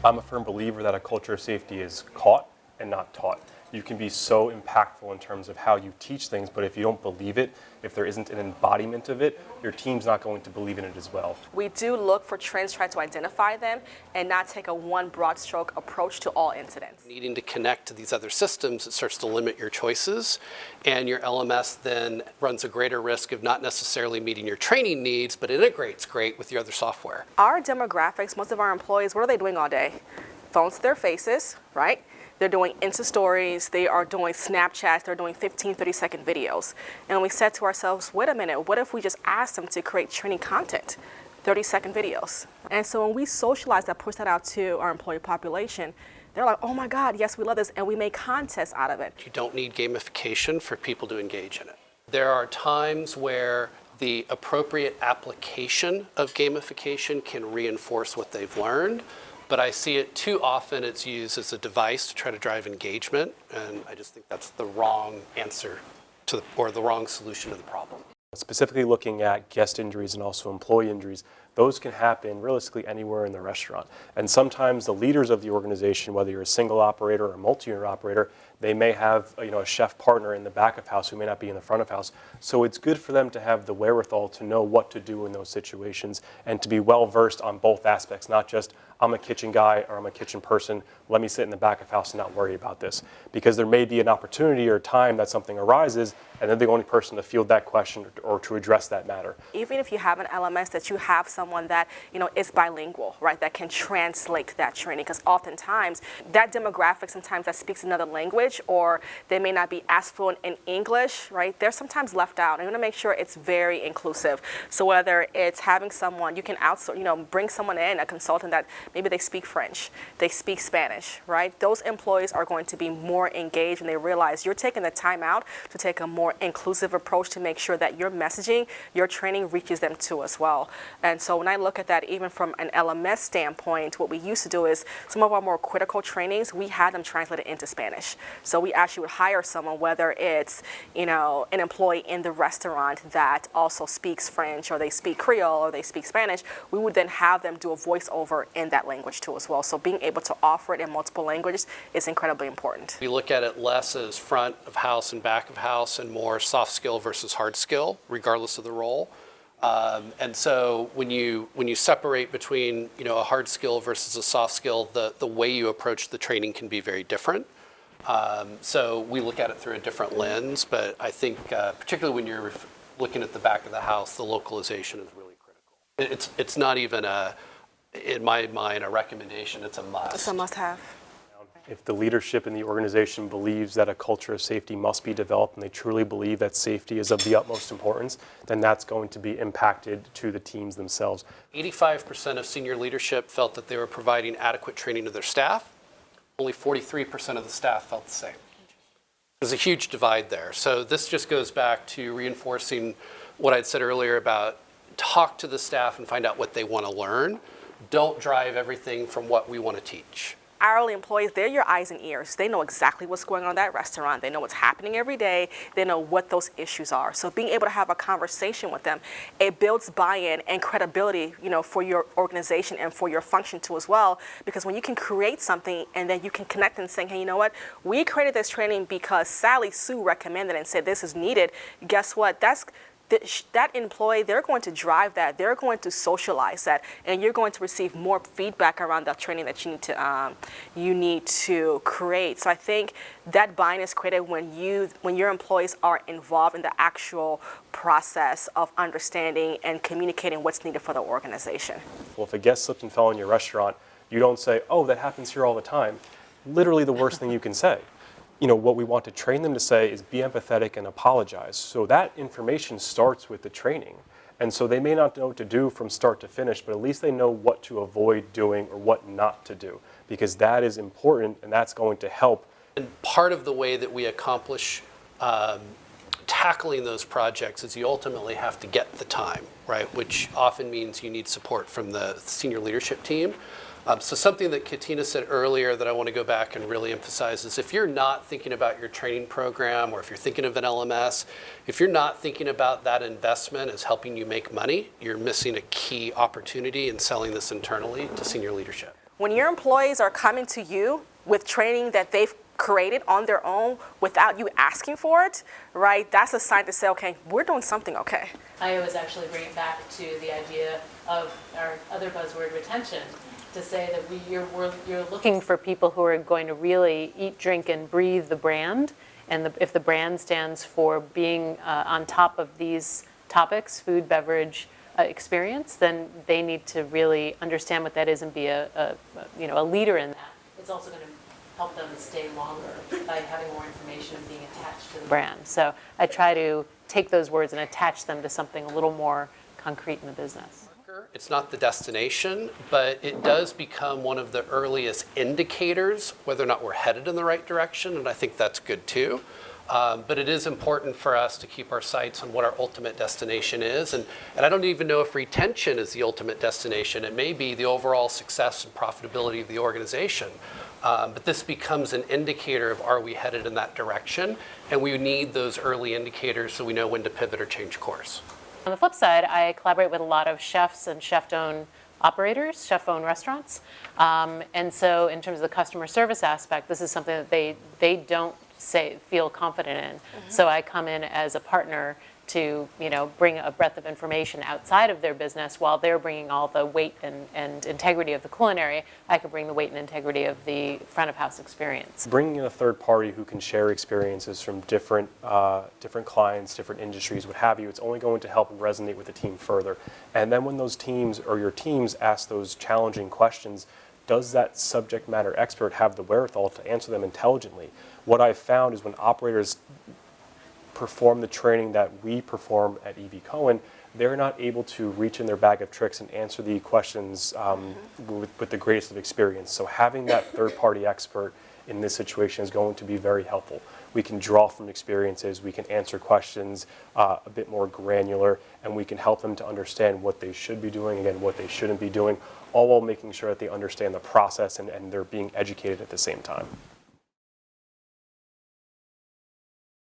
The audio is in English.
I'm a firm believer that a culture of safety is caught and not taught. You can be so impactful in terms of how you teach things, but if you don't believe it, if there isn't an embodiment of it, your team's not going to believe in it as well. We do look for trends, try to identify them, and not take a one broad stroke approach to all incidents. Needing to connect to these other systems, it starts to limit your choices, and your LMS then runs a greater risk of not necessarily meeting your training needs, but integrates great with your other software. Our demographics, most of our employees, what are they doing all day? Phones to their faces, right? They're doing Insta stories, they are doing Snapchats, they're doing 15, 30-second videos. And we said to ourselves, wait a minute, what if we just asked them to create training content, 30-second videos? And so when we socialize that, push that out to our employee population, they're like, oh my God, yes, we love this, and we make contests out of it. You don't need gamification for people to engage in it. There are times where the appropriate application of gamification can reinforce what they've learned. But I see it too often, it's used as a device to try to drive engagement, and I just think that's the wrong answer to or the wrong solution to the problem. Specifically looking at guest injuries and also employee injuries, those can happen realistically anywhere in the restaurant. And sometimes the leaders of the organization, whether you're a single operator or a multi-unit operator, they may have a chef partner in the back of house who may not be in the front of house. So it's good for them to have the wherewithal to know what to do in those situations and to be well versed on both aspects, not just I'm a kitchen guy or I'm a kitchen person, let me sit in the back of house and not worry about this. Because there may be an opportunity or time that something arises and they're the only person to field that question or to address that matter. Even if you have an LMS, that you have someone that is bilingual, right, that can translate that training, because oftentimes that demographic sometimes that speaks another language, or they may not be as fluent in English, right, they're sometimes left out. And you want to make sure it's very inclusive. So whether it's having someone, you can outsource, bring someone in, a consultant that maybe they speak French, they speak Spanish, right? Those employees are going to be more engaged when they realize you're taking the time out to take a more inclusive approach to make sure that your messaging, your training reaches them too as well. And so when I look at that, even from an LMS standpoint, what we used to do is some of our more critical trainings, we had them translated into Spanish. So we actually would hire someone, whether it's an employee in the restaurant that also speaks French, or they speak Creole, or they speak Spanish, we would then have them do a voiceover in that language too as well. So being able to offer it in multiple languages is incredibly important. We look at it less as front of house and back of house and more soft skill versus hard skill, regardless of the role. And so when you separate between a hard skill versus a soft skill, the way you approach the training can be very different. So we look at it through a different lens, but I think particularly when you're looking at the back of the house, the localization is really critical. It's not even in my mind, a recommendation, it's a must. It's a must-have. If the leadership in the organization believes that a culture of safety must be developed and they truly believe that safety is of the utmost importance, then that's going to be impacted to the teams themselves. 85% of senior leadership felt that they were providing adequate training to their staff. Only 43% of the staff felt the same. There's a huge divide there. So this just goes back to reinforcing what I'd said earlier about talk to the staff and find out what they want to learn. Don't drive everything from what we want to teach. Hourly employees, they're your eyes and ears. They know exactly what's going on in that restaurant. They know what's happening every day. They know what those issues are. So being able to have a conversation with them, it builds buy-in and credibility, for your organization and for your function too as well. Because when you can create something and then you can connect and say, hey, you know what? We created this training because Sally Sue recommended and said this is needed. Guess what? That employee, they're going to drive that. They're going to socialize that, and you're going to receive more feedback around that training that you need to create. So I think that buy-in is created when your employees are involved in the actual process of understanding and communicating what's needed for the organization. Well, if a guest slipped and fell in your restaurant, you don't say, "Oh, that happens here all the time." Literally, the worst thing you can say. What we want to train them to say is be empathetic and apologize. So that information starts with the training. And so they may not know what to do from start to finish, but at least they know what to avoid doing or what not to do, because that is important and that's going to help. And part of the way that we accomplish tackling those projects is you ultimately have to get the time, right? Which often means you need support from the senior leadership team. So something that Katina said earlier that I want to go back and really emphasize is if you're not thinking about your training program, or if you're thinking of an LMS, if you're not thinking about that investment as helping you make money, you're missing a key opportunity in selling this internally to senior leadership. when your employees are coming to you with training that they've created on their own without you asking for it, right, that's a sign to say, okay, we're doing something okay. I always actually bring it back to the idea of our other buzzword, retention, to say that you're looking for people who are going to really eat, drink, and breathe the brand. And if the brand stands for being on top of these topics, food, beverage, experience, then they need to really understand what that is and be a leader in that. It's also going to help them stay longer by having more information and being attached to the brand. So I try to take those words and attach them to something a little more concrete in the business. It's not the destination, but it does become one of the earliest indicators whether or not we're headed in the right direction, and I think that's good too. But it is important for us to keep our sights on what our ultimate destination is. And I don't even know if retention is the ultimate destination. It may be the overall success and profitability of the organization. But this becomes an indicator of, are we headed in that direction? And we need those early indicators so we know when to pivot or change course. On the flip side, I collaborate with a lot of chefs and chef-owned operators, chef-owned restaurants. And so in terms of the customer service aspect, this is something that they don't feel confident in. Mm-hmm. So I come in as a partner to bring a breadth of information outside of their business while they're bringing all the weight and integrity of the culinary. I could bring the weight and integrity of the front of house experience. Bringing in a third party who can share experiences from different clients, different industries, what have you, it's only going to help resonate with the team further. And then when those teams or your teams ask those challenging questions, does that subject matter expert have the wherewithal to answer them intelligently? What I've found is when operators perform the training that we perform at E.V. Cohen, they're not able to reach in their bag of tricks and answer the questions with the greatest of experience. So having that third-party expert in this situation is going to be very helpful. We can draw from experiences, we can answer questions a bit more granular, and we can help them to understand what they should be doing, again, what they shouldn't be doing, all while making sure that they understand the process and they're being educated at the same time.